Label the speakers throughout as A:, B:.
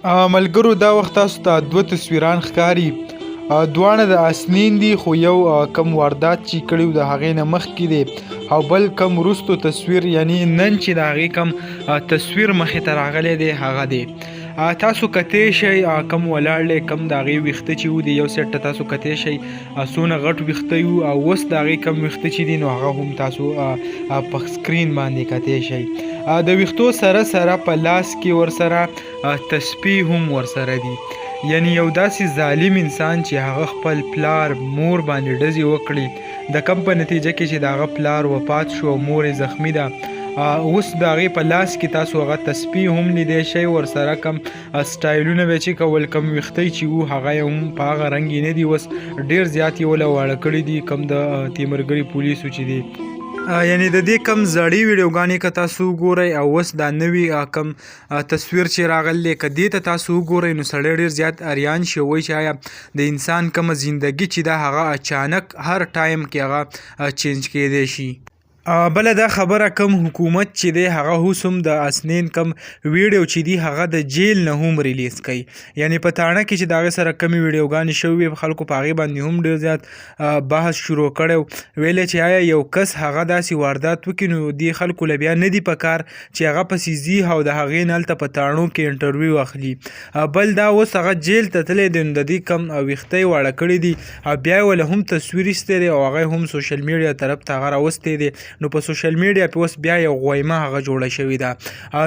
A: ملګرو دا وخت تاسو ته دوه تصویران ښکاري. دواړه د اسنین دي، خو یو کم واردات چې کړي د هغې نه مخکې دی او بل کم وروستو تصویر، یعنی نن چې د هغې کم تصویر مخې ته راغلی دی هغه دی. تاسو کتی شئ کم ولاړ دی، کم د هغې ویښته چې و د یو سیټ ته تاسو کتی شئ څونه غټ ویښته یو، او اوس د هغې کم ویښته چې دي نو هغه هم تاسو په سکرین باندې کتی شئ. د ویښتو سره سره په لاس کې ورسره تسبیح هم ورسره دي، یعنی یو داسې ظالم انسان چې هغه خپل پلار مور باندې ډزې وکړي، د کم په نتیجه کې چې د هغه پلار وفات شو او مور یې زخمی ده، اوس د هغې په لاس کې تاسو هغه تسبیح هم لیدی شئ، ورسره کم سټایلونه به چې کول، کم ویښته چې وو هغه یې هم په هغه رنګ یې نه دي، اوس ډېر زیات یې وله واړه کړي دي کم د تیمرګري پولیسو چې دي. یعنی د دې کم زړې ویډیوګانې که تاسو وګورئ او اوس دا نوي کم تصویر چې راغلی دی، که دې ته تاسو وګورئ نو سړی ډېر زیات اریان شي، وایي چې آیا د انسان کومه زندګي چې ده هغه اچانک هر ټایم کې هغه چینج کیدی شي. بله دا خبره کم حکومت چې دی هغه اوس هم د اسنین کم ویډیو چې دي هغه د جیل نه هم ریلیز کوي، یعنی په تاڼه کې چې د هغې سره کمې ویډیوګانې شوې وي خلکو په هغې باندې هم ډېر زیات بحث شروع کړی، ویلی چې آیا یو کس هغه داسې واردات وکړي نو دې خلکو له بیا نه دي په کار چې هغه پسې ځي او د هغې نه هلته په تاڼو کې انټرویو اخلي. بل دا اوس هغه جیل ته تللی دی نو د دې کم ویښته یې واړه کړي دي او بیا یې ولې هم تصویر ایستی دی او هغه هم سوشل میډیا طرف ته هغه راوستی دی، نو په سوشل میډیا په اوس بیا یو غویمه هغه جوړه شوې ده.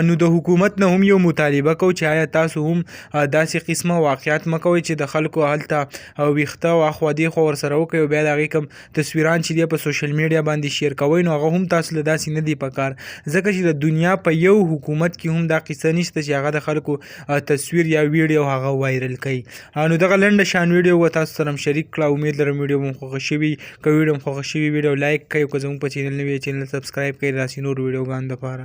A: نو د حکومت نه هم یو مطالبه کوو چې آیا تاسو هم داسې قسمه واقعیت مه کوئ چې د خلکو هلته ویښته اخوا دېخوا ورسره وکړئ او بیا د هغې کوم تصویران چې دی په سوشل میډیا باندې شیر کوئ نو هغه هم تاسو له داسې نه دي په کار، ځکه چې د دنیا په یو حکومت کې هم دا قصه نشته چې هغه د خلکو تصویر یا ویډیو هغه وایرل کوي. نو دغه لنډه شان ویډیو به تاسو سره هم شریک کړه. امید لرم ویډیو مو خوښه شوي، که ویډیو مو خوښه شوي ویډیو لایک کړئ، که زموږ په چینل نوی چینل سبسکرایب کړئ داسې نور ویډیوګانو دپاره.